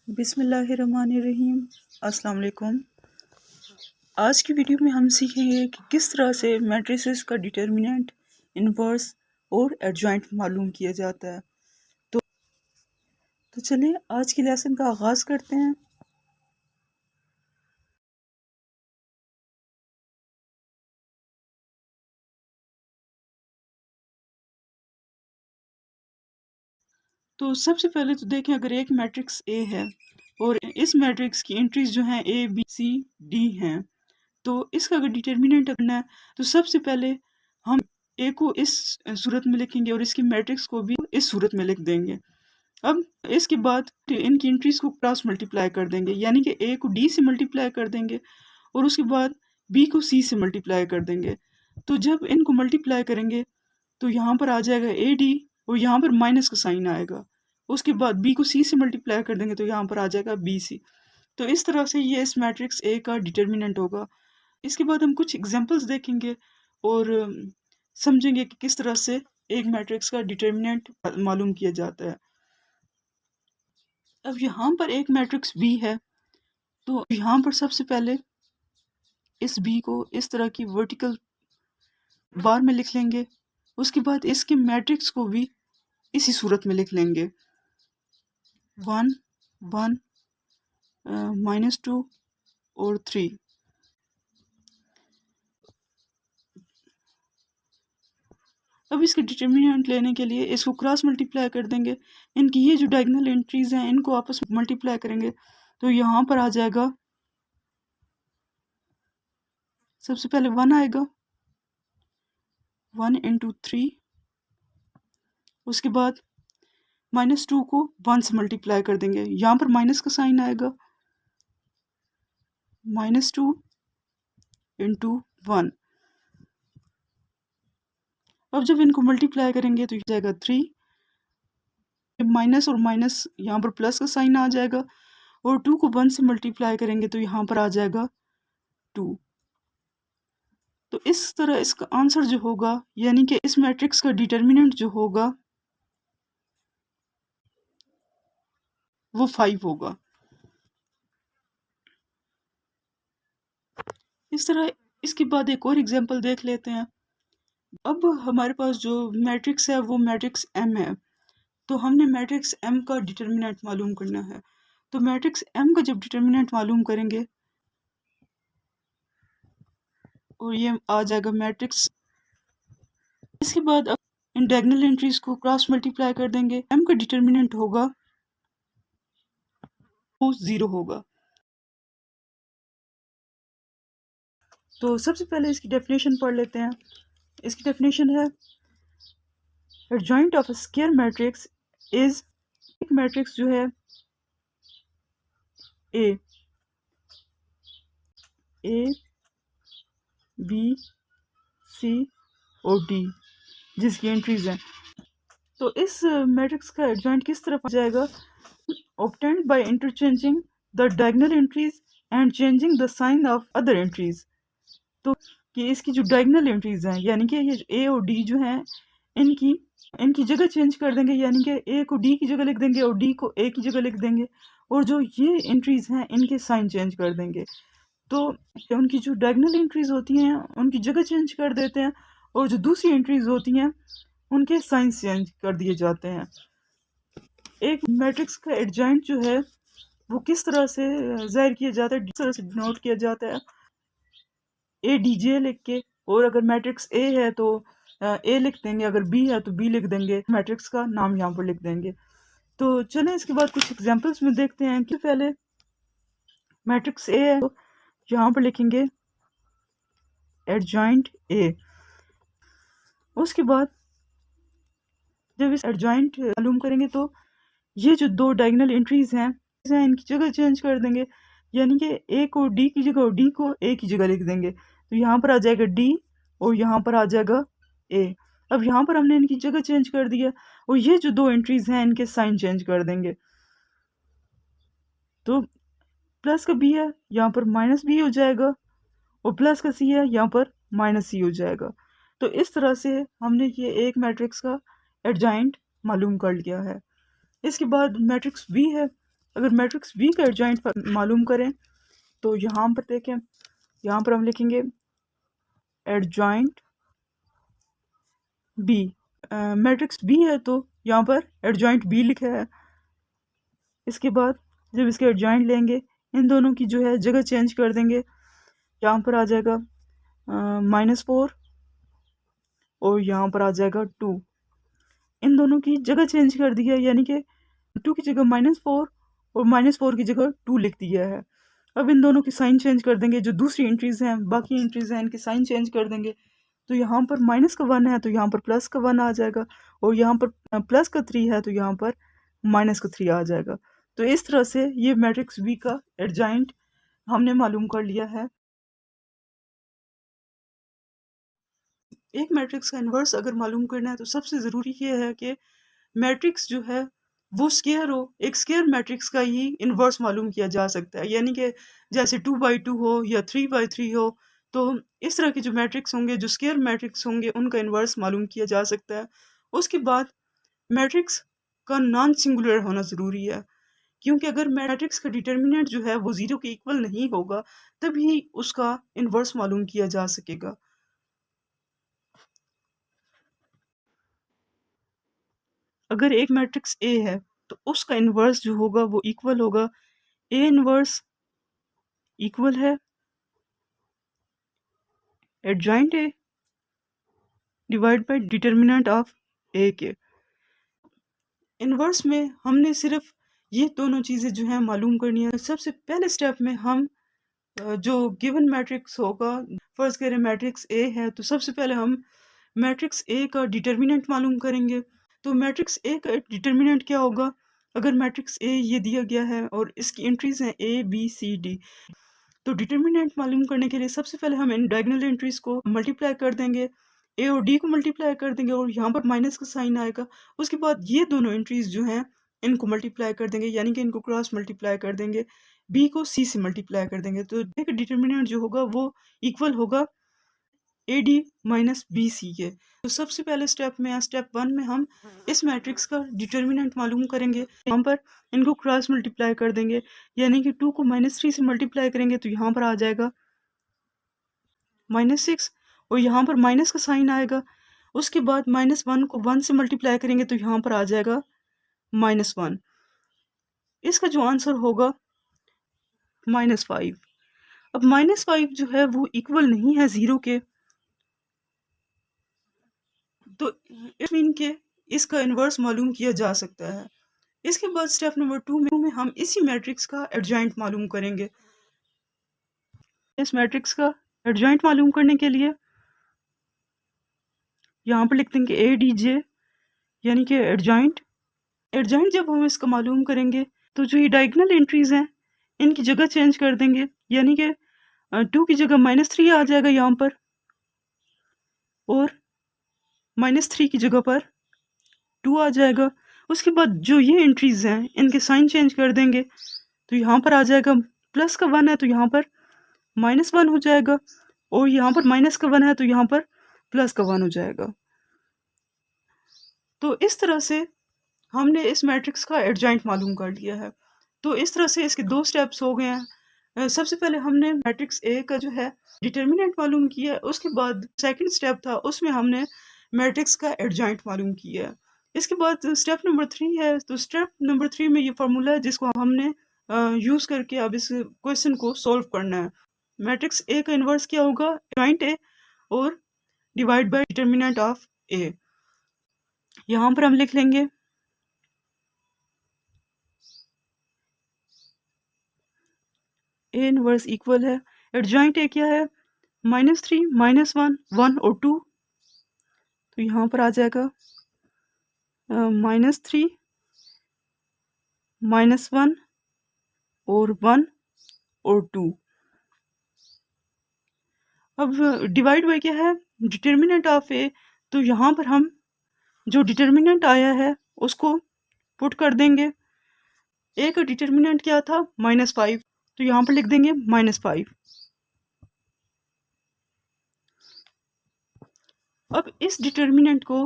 बिस्मिल्लाहिर्रहमानिर्रहीम। अस्सलाम वालेकुम। आज की वीडियो में हम सीखेंगे कि किस तरह से मैट्रिसेस का डिटर्मिनेंट, इनवर्स और एडजॉइंट मालूम किया जाता है। तो चलें आज की लेसन का आगाज़ करते हैं। तो सबसे पहले तो देखें, अगर एक मैट्रिक्स ए है और इस मैट्रिक्स की एंट्रीज जो हैं ए बी सी डी हैं, तो इसका अगर डिटर्मिनेंट करना है तो सबसे पहले हम ए को इस सूरत में लिखेंगे और इसकी मैट्रिक्स को भी इस सूरत में लिख देंगे। अब इसके बाद इनकी एंट्रीज को क्रॉस मल्टीप्लाई कर देंगे, यानी कि ए को डी से मल्टीप्लाई कर देंगे और उसके बाद बी को सी से मल्टीप्लाई कर देंगे। तो जब इनको मल्टीप्लाई करेंगे तो यहाँ पर आ जाएगा ए डी और यहाँ पर माइनस का साइन आएगा। उसके बाद बी को सी से मल्टीप्लाई कर देंगे तो यहाँ पर आ जाएगा बी सी। तो इस तरह से ये इस मैट्रिक्स ए का डिटर्मिनेंट होगा। इसके बाद हम कुछ एग्जांपल्स देखेंगे और समझेंगे कि किस तरह से एक मैट्रिक्स का डिटर्मिनेंट मालूम किया जाता है। अब यहाँ पर एक मैट्रिक्स बी है, तो यहाँ पर सबसे पहले इस बी को इस तरह की वर्टिकल बार में लिख लेंगे। उसके बाद इसके मैट्रिक्स को भी इसी सूरत में लिख लेंगे, 1 1 -2 और 3। अब इसके डिटर्मिनेंट लेने के लिए इसको क्रॉस मल्टीप्लाई कर देंगे। इनकी ये जो डायगोनल एंट्रीज हैं इनको आपस में मल्टीप्लाई करेंगे तो यहाँ पर आ जाएगा, सबसे पहले 1 आएगा, 1 × 3। उसके बाद -2 को 1 से मल्टीप्लाई कर देंगे, यहाँ पर माइनस का साइन आएगा, -2 × 1। अब जब इनको मल्टीप्लाई करेंगे तो ये जाएगा 3, माइनस और माइनस यहाँ पर प्लस का साइन आ जाएगा और 2 को 1 से मल्टीप्लाई करेंगे तो यहाँ पर आ जाएगा 2। तो इस तरह इसका आंसर जो होगा, यानी कि इस मैट्रिक्स का डिटर्मिनेंट जो होगा वो 5 होगा। इस तरह इसके बाद एक और एग्जांपल देख लेते हैं। अब हमारे पास जो मैट्रिक्स है वो मैट्रिक्स एम है, तो हमने मैट्रिक्स एम का डिटर्मिनेंट मालूम करना है। तो मैट्रिक्स एम का जब डिटर्मिनेंट मालूम करेंगे और ये आ जाएगा मैट्रिक्स, इसके बाद अब इन डायगोनल एंट्रीज को क्रॉस मल्टीप्लाई कर देंगे। एम का डिटर्मिनेंट होगा वो 0 होगा। तो सबसे पहले इसकी डेफिनेशन पढ़ लेते हैं। इसकी डेफिनेशन है, adjoint of a square matrix is, एक मैट्रिक्स जो है ए बी सी और डी जिसकी एंट्रीज हैं, तो इस मैट्रिक्स का एडजॉइंट किस तरफ आ जाएगा, obtained by interchanging the diagonal entries and changing the sign of other entries। तो कि इसकी जो डायगोनल एंट्रीज हैं, यानी कि ये ए और डी जो हैं, इनकी जगह चेंज कर देंगे, यानी कि ए को डी की जगह लिख देंगे और डी को ए की जगह लिख देंगे, और जो ये एंट्रीज हैं इनके साइन चेंज कर देंगे। तो उनकी जो डायगोनल एंट्रीज होती हैं उनकी जगह चेंज कर देते हैं और जो दूसरी एंट्रीज होती हैं उनके साइन चेंज कर दिए जाते हैं। एक मैट्रिक्स का एडजॉइंट जो है वो किस तरह से जाहिर किया जाता है, किस तरह से डिनोट किया जाता है, ए डी जे लिख के, और अगर मैट्रिक्स ए है तो ए लिख देंगे, अगर बी है तो बी लिख देंगे, मैट्रिक्स का नाम यहाँ पर लिख देंगे। तो चलें इसके बाद कुछ एग्जांपल्स में देखते हैं कि पहले मैट्रिक्स ए है तो यहाँ पर लिखेंगे एडजॉइंट ए। उसके बाद जब इस एडजॉइंट मालूम करेंगे तो ये जो दो डायगोनल एंट्रीज हैं इनकी जगह चेंज कर देंगे, यानी कि ए को डी की जगह और डी को ए की जगह लिख देंगे, तो यहाँ पर आ जाएगा डी और यहाँ पर आ जाएगा ए। अब यहाँ पर हमने इनकी जगह चेंज कर दिया और ये जो दो एंट्रीज हैं इनके साइन चेंज कर देंगे। तो प्लस का बी है यहाँ पर माइनस बी हो जाएगा और प्लस का सी है यहाँ पर माइनस सी हो जाएगा। तो इस तरह से हमने ये एक मैट्रिक्स का एडजॉइंट मालूम कर लिया है। इसके बाद मैट्रिक्स बी है, अगर मैट्रिक्स बी का एडजॉइंट मालूम करें तो यहाँ पर देखें, यहाँ पर हम लिखेंगे एडजॉइंट बी। मैट्रिक्स बी है तो यहाँ पर एडजॉइंट बी लिखा है। इसके बाद जब इसके एडजॉइंट लेंगे, इन दोनों की जो है जगह चेंज कर देंगे। यहाँ पर आ जाएगा -4 और यहाँ पर आ जाएगा 2। इन दोनों की जगह चेंज कर दी है, यानी कि 2 की जगह -4 और -4 की जगह 2 लिख दिया है। अब इन दोनों की साइन चेंज कर देंगे। जो दूसरी एंट्रीज हैं, बाकी एंट्रीज हैं, इनकी साइन चेंज कर देंगे। तो यहाँ पर माइनस का 1 है तो यहाँ पर प्लस का 1 आ जाएगा, और यहाँ पर प्लस का 3 है तो यहाँ पर माइनस का 3 आ जाएगा। तो इस तरह से ये मैट्रिक्स बी का एडजॉइंट हमने मालूम कर लिया है। एक मैट्रिक्स का इन्वर्स अगर मालूम करना है तो सबसे ज़रूरी ये है कि मैट्रिक्स जो है वो स्केयर हो। एक स्केयर मैट्रिक्स का ही इन्वर्स मालूम किया जा सकता है, यानी कि जैसे 2/2 हो या 3/3 हो। तो इस तरह के जो मैट्रिक्स होंगे, जो स्केयर मैट्रिक्स होंगे, उनका इन्वर्स मालूम किया जा सकता है। उसके बाद मैट्रिक्स का नॉन सिंगुलर होना ज़रूरी है, क्योंकि अगर मैट्रिक्स का डिटर्मिनेंट जो है वो 0 के इक्वल नहीं होगा तभी उसका इन्वर्स मालूम किया जा सकेगा। अगर एक मैट्रिक्स ए है तो उसका इन्वर्स जो होगा वो इक्वल होगा, ए इन्वर्स इक्वल है adjoint A divide by determinant of A के। इन्वर्स में हमने सिर्फ ये दोनों चीज़ें जो हैं मालूम करनी है। सबसे पहले स्टेप में हम जो गिवन मैट्रिक्स होगा, फर्ज करें मैट्रिक्स ए है, तो सबसे पहले हम मैट्रिक्स ए का डिटर्मिनेंट मालूम करेंगे। तो मैट्रिक्स ए का डिटर्मिनेंट क्या होगा? अगर मैट्रिक्स ए ये दिया गया है और इसकी एंट्रीज हैं ए बी सी डी, तो डिटर्मिनेंट मालूम करने के लिए सबसे पहले हम इन डायगोनल एंट्रीज को मल्टीप्लाई कर देंगे, ए और डी को मल्टीप्लाई कर देंगे और यहाँ पर माइनस का साइन आएगा। उसके बाद ये दोनों एंट्रीज जो हैं इनको मल्टीप्लाई कर देंगे, यानी कि इनको क्रॉस मल्टीप्लाई कर देंगे, बी को सी से मल्टीप्लाई कर देंगे। तो ए का डिटर्मिनेंट जो होगा वो इक्वल होगा A D minus B C के। तो सबसे पहले स्टेप में या स्टेप 1 में हम इस मैट्रिक्स का डिटर्मिनेंट मालूम करेंगे। यहाँ पर इनको क्रॉस मल्टीप्लाई कर देंगे, यानी कि 2 को -3 से मल्टीप्लाई करेंगे तो यहाँ पर आ जाएगा -6 और यहाँ पर माइनस का साइन आएगा। उसके बाद -1 को 1 से मल्टीप्लाई करेंगे तो यहाँ पर आ जाएगा -1। इसका जो आंसर होगा -5। अब -5 जो है वो इक्वल नहीं है 0 के, तो इट मीन के इसका इन्वर्स मालूम किया जा सकता है। इसके बाद स्टेप नंबर 2 में हम इसी मैट्रिक्स का एडजॉइंट मालूम करेंगे। इस मैट्रिक्स का एडजॉइंट मालूम करने के लिए यहाँ पर लिख देंगे ए डी जे, यानी कि एडजॉइंट। एडजॉइंट जब हम इसका मालूम करेंगे तो जो ये डायगोनल एंट्रीज हैं इनकी जगह चेंज कर देंगे, यानी कि 2 की जगह -3 आ जाएगा यहाँ पर, और -3 की जगह पर 2 आ जाएगा। उसके बाद जो ये एंट्रीज हैं इनके साइन चेंज कर देंगे, तो यहाँ पर आ जाएगा प्लस का 1 है तो यहाँ पर -1 हो जाएगा, और यहाँ पर माइनस का 1 है तो यहाँ पर प्लस का 1 हो जाएगा। तो इस तरह से हमने इस मैट्रिक्स का एडजॉइंट मालूम कर लिया है। तो इस तरह से इसके 2 स्टेप्स हो गए हैं। सबसे पहले हमने मैट्रिक्स ए का जो है डिटर्मिनेंट मालूम किया है, उसके बाद सेकंड स्टेप था उसमें हमने मैट्रिक्स का एडजॉइंट मालूम किया है। इसके बाद स्टेप नंबर 3 है। तो स्टेप नंबर 3 में ये फार्मूला है जिसको हमने यूज़ करके अब इस क्वेश्चन को सॉल्व करना है। मैट्रिक्स ए का इन्वर्स क्या होगा? एडजॉइंट ए और डिवाइड बाय डिटर्मिनेंट ऑफ ए। यहाँ पर हम लिख लेंगे ए इनवर्स इक्वल है, एडजॉइंट ए क्या है? -3 -1 1 और 2। तो यहाँ पर आ जाएगा -3 -1 और 1 और 2। अब डिवाइड बाय क्या है? डिटर्मिनेंट ऑफ ए। तो यहाँ पर हम जो डिटर्मिनेंट आया है उसको पुट कर देंगे। ए का डिटर्मिनेंट क्या था? -5, तो यहाँ पर लिख देंगे -5। अब इस डिटर्मिनेंट को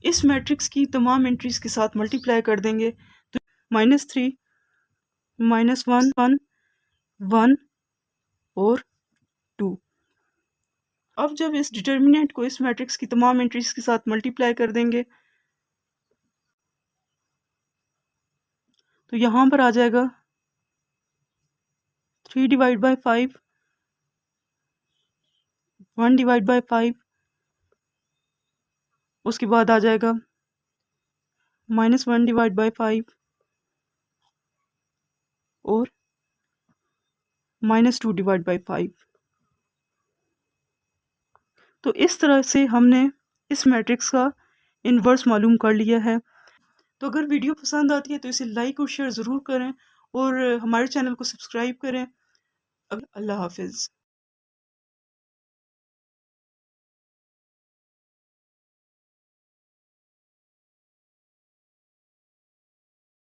इस मैट्रिक्स की तमाम एंट्रीज के साथ मल्टीप्लाई कर देंगे, तो -3 -1 1 1 और 2। अब जब इस डिटर्मिनेंट को इस मैट्रिक्स की तमाम एंट्रीज के साथ मल्टीप्लाई कर देंगे तो यहाँ पर आ जाएगा 3 डिवाइड बाई 5, 1 डिवाइड बाई 5, उसके बाद आ जाएगा -1 डिवाइड बाई 5 और -2 डिवाइड बाई 5। तो इस तरह से हमने इस मैट्रिक्स का इन्वर्स मालूम कर लिया है। तो अगर वीडियो पसंद आती है तो इसे लाइक और शेयर ज़रूर करें और हमारे चैनल को सब्सक्राइब करें। अल्लाह हाफिज़।